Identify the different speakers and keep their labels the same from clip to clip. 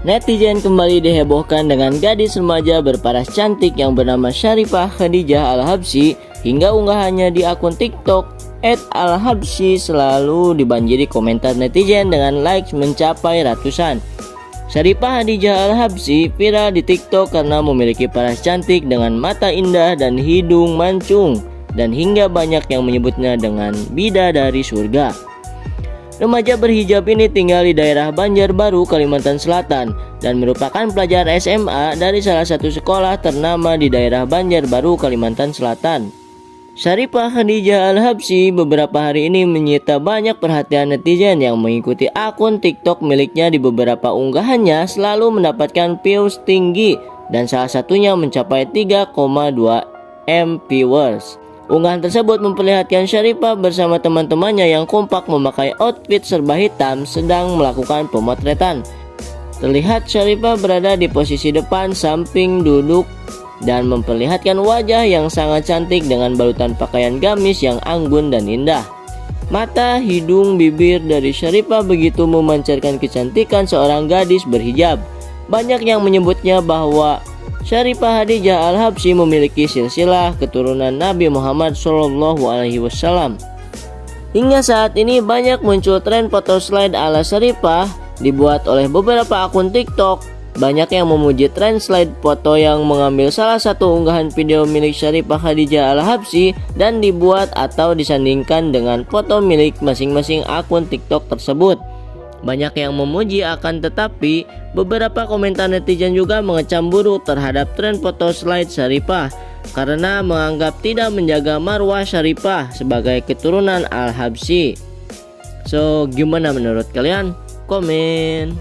Speaker 1: Netizen kembali dihebohkan dengan gadis remaja berparas cantik yang bernama Syarifah Khadijah Al-Habsyi hingga unggahannya di akun TikTok @Al-Habsyi selalu dibanjiri komentar netizen dengan likes mencapai ratusan. Syarifah Khadijah Al-Habsyi viral di TikTok karena memiliki paras cantik dengan mata indah dan hidung mancung, dan hingga banyak yang menyebutnya dengan bidadari surga. Remaja berhijab ini tinggal di daerah Banjarbaru, Kalimantan Selatan dan merupakan pelajar SMA dari salah satu sekolah ternama di daerah Banjarbaru, Kalimantan Selatan. Syarifah Khadijah Al-Habsyi beberapa hari ini menyita banyak perhatian netizen yang mengikuti akun TikTok miliknya. Di beberapa unggahannya selalu mendapatkan views tinggi dan salah satunya mencapai 3,2 M viewers. Unggahan tersebut memperlihatkan Syarifah bersama teman-temannya yang kompak memakai outfit serba hitam sedang melakukan pemotretan. Terlihat Syarifah berada di posisi depan samping duduk dan memperlihatkan wajah yang sangat cantik dengan balutan pakaian gamis yang anggun dan indah. Mata, hidung, bibir dari Syarifah begitu memancarkan kecantikan seorang gadis berhijab. Banyak yang menyebutnya bahwa Syarifah Khadijah Al-Habsyi memiliki silsilah keturunan Nabi Muhammad SAW. Hingga saat ini banyak muncul tren foto slide ala Syarifah dibuat oleh beberapa akun TikTok. Banyak yang memuji tren slide foto yang mengambil salah satu unggahan video milik Syarifah Khadijah Al-Habsyi dan dibuat atau disandingkan dengan foto milik masing-masing akun TikTok tersebut. Banyak yang memuji, akan tetapi beberapa komentar netizen juga mengecam buruk terhadap tren foto slide Syarifah karena menganggap tidak menjaga marwah Syarifah sebagai keturunan Al-Habsyi. So, gimana menurut kalian? Komen.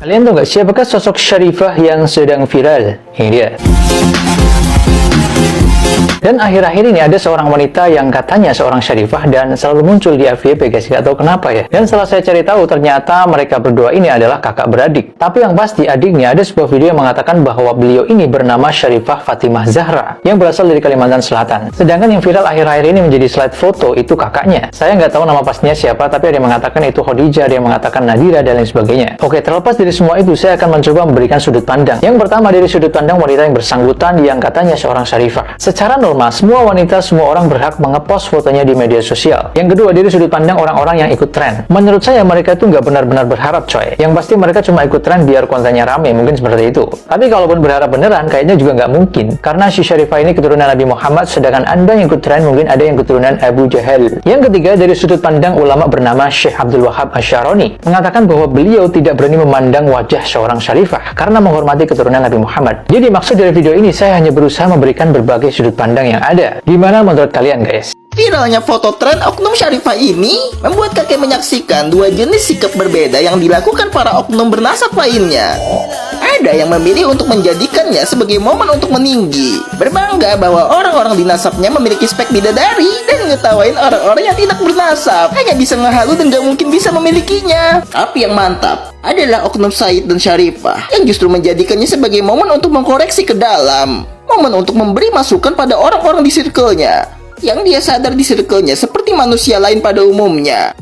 Speaker 2: Kalian tahu nggak siapakah sosok Syarifah yang sedang viral? Ini dia. Dan akhir-akhir ini ada seorang wanita yang katanya seorang Syarifah dan selalu muncul di FYP guys, nggak tahu kenapa ya. Dan setelah saya cari tahu ternyata mereka berdua ini adalah kakak beradik. Tapi yang pasti adiknya, ada sebuah video yang mengatakan bahwa beliau ini bernama Syarifah Fatimah Zahra yang berasal dari Kalimantan Selatan. Sedangkan yang viral akhir-akhir ini menjadi slide foto itu kakaknya. Saya nggak tahu nama pastinya siapa, tapi ada yang mengatakan itu Khadijah, ada yang mengatakan Nadira dan lain sebagainya. Oke, terlepas dari semua itu, saya akan mencoba memberikan sudut pandang. Yang pertama dari sudut pandang wanita yang bersangkutan yang katanya seorang Syarifah. Secara normal, semua wanita, semua orang berhak mengepost fotonya di media sosial. Yang kedua, dari sudut pandang orang-orang yang ikut tren. Menurut saya, mereka itu nggak benar-benar berharap, coy. Yang pasti mereka cuma ikut tren biar kontennya rame, mungkin seperti itu. Tapi kalaupun berharap beneran, kayaknya juga nggak mungkin. Karena si Syarifah ini keturunan Nabi Muhammad, sedangkan Anda yang ikut tren mungkin ada yang keturunan Abu Jahal. Yang ketiga, dari sudut pandang ulama bernama Syekh Abdul Wahab Asy-Syaroni, mengatakan bahwa beliau tidak berani memandang wajah seorang Syarifah karena menghormati keturunan Nabi Muhammad. Jadi maksud dari video ini, saya hanya berusaha memberikan berbagai sudut pandang yang ada. Gimana menurut kalian guys?
Speaker 3: Viralnya foto tren oknum Syarifah ini membuat kakek menyaksikan dua jenis sikap berbeda yang dilakukan para oknum bernasab lainnya. Ada yang memilih untuk menjadikannya sebagai momen untuk meninggi, berbangga bahwa orang-orang di nasabnya memiliki spek bidadari, dan ngetawain orang-orang yang tidak bernasab hanya bisa ngehalu dan gak mungkin bisa memilikinya. Tapi yang mantap adalah oknum Said dan Syarifah yang justru menjadikannya sebagai momen untuk mengkoreksi ke dalam, momen untuk memberi masukan pada orang-orang di circle-nya yang dia sadar di circle-nya seperti manusia lain pada umumnya,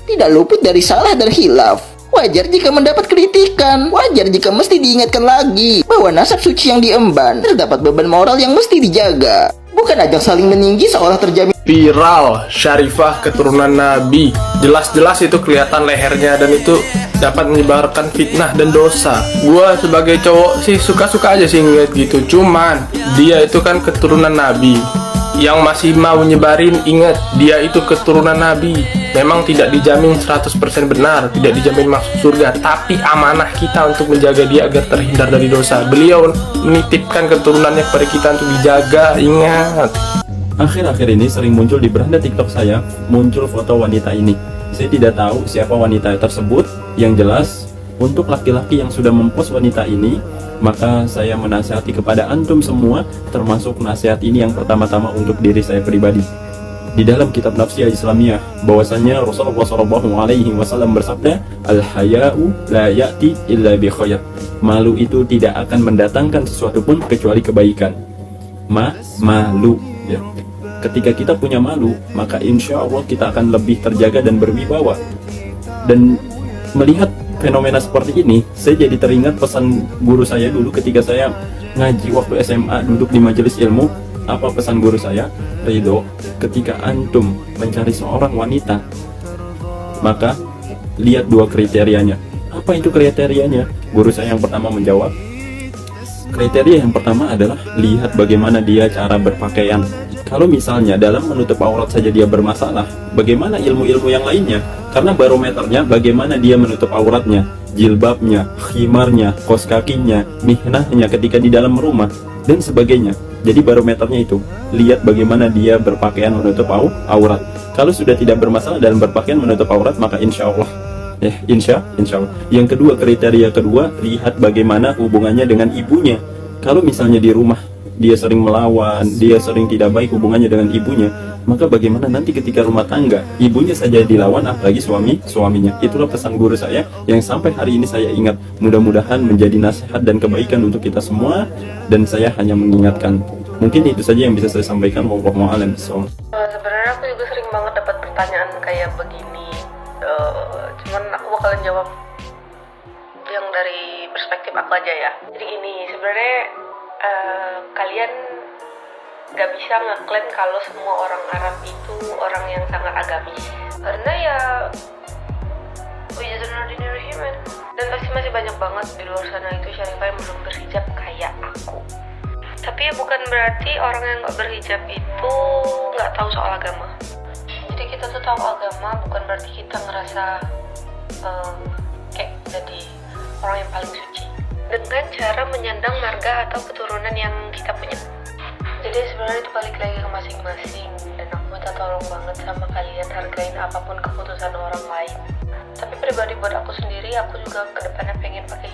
Speaker 3: tidak luput dari salah dan khilaf. Wajar jika mendapat kritikan, wajar jika mesti diingatkan lagi bahwa nasab suci yang diemban terdapat beban moral yang mesti dijaga, bukan ajang saling meninggi seolah terjamin.
Speaker 4: Viral Syarifah keturunan Nabi, jelas-jelas itu kelihatan lehernya dan itu dapat menyebarkan fitnah dan dosa. Gua sebagai cowok sih suka-suka aja sih ngeliat gitu, cuman dia itu kan keturunan Nabi. Yang masih mau nyebarin, ingat, dia itu keturunan Nabi. Memang tidak dijamin 100% benar, tidak dijamin masuk surga, tapi amanah kita untuk menjaga dia agar terhindar dari dosa. Beliau menitipkan keturunannya kepada kita untuk dijaga, ingat.
Speaker 5: Akhir-akhir ini sering muncul di beranda TikTok saya, muncul foto wanita ini. Saya tidak tahu siapa wanita tersebut. Yang jelas, untuk laki-laki yang sudah mempost wanita ini, maka saya menasihati kepada antum semua, termasuk nasihat ini yang pertama-tama untuk diri saya pribadi. Di dalam kitab Nafsiyah Islamiyah, bahwasanya Rasulullah SAW bersabda, Al-haya'u la ya'ti illa bi khair. Malu itu tidak akan mendatangkan sesuatu pun kecuali kebaikan. Malu ya. Ketika kita punya malu, maka insya Allah kita akan lebih terjaga dan berwibawa. Dan melihat fenomena seperti ini, saya jadi teringat pesan guru saya dulu ketika saya ngaji waktu SMA, duduk di majelis ilmu. Apa pesan guru saya? Ridho, ketika antum mencari seorang wanita, maka lihat 2 kriterianya. Apa itu kriterianya? Guru saya yang pertama menjawab, kriteria yang pertama adalah lihat bagaimana dia cara berpakaian. Kalau misalnya dalam menutup aurat saja dia bermasalah, bagaimana ilmu-ilmu yang lainnya? Karena barometernya bagaimana dia menutup auratnya, jilbabnya, khimarnya, kos kakinya, mihnahnya ketika di dalam rumah, dan sebagainya. Jadi barometernya itu, lihat bagaimana dia berpakaian menutup aurat. Kalau sudah tidak bermasalah dalam berpakaian menutup aurat, maka insya Allah. Insya Allah. Yang kedua, kriteria kedua, lihat bagaimana hubungannya dengan ibunya. Kalau misalnya di rumah dia sering melawan, dia sering tidak baik hubungannya dengan ibunya, maka bagaimana nanti ketika rumah tangga ibunya saja dilawan, apalagi suaminya. Itulah pesan guru saya yang sampai hari ini saya ingat. Mudah-mudahan menjadi nasihat dan kebaikan untuk kita semua, dan saya hanya mengingatkan. Mungkin itu saja yang bisa saya sampaikan. Wallahu a'lam bishawab.
Speaker 6: Sebenarnya aku juga sering banget dapat pertanyaan kayak begini. Cuman aku bakalan jawab yang dari perspektif aku aja ya. Jadi ini sebenarnya kalian gak bisa ngeklaim kalau semua orang Arab itu orang yang sangat agamis, karena ya dan pasti masih banyak banget di luar sana itu Syarifah yang belum berhijab kayak aku. Tapi ya bukan berarti orang yang gak berhijab itu gak tahu soal agama. Jadi kita tuh tahu agama bukan berarti kita ngerasa kayak jadi orang yang paling suci dengan cara menyandang marga atau keturunan yang kita punya. Jadi sebenarnya itu balik lagi ke masing-masing, dan aku minta tolong banget sama kalian, hargain apapun keputusan orang lain. Tapi pribadi buat aku sendiri, aku juga kedepannya pengen pakai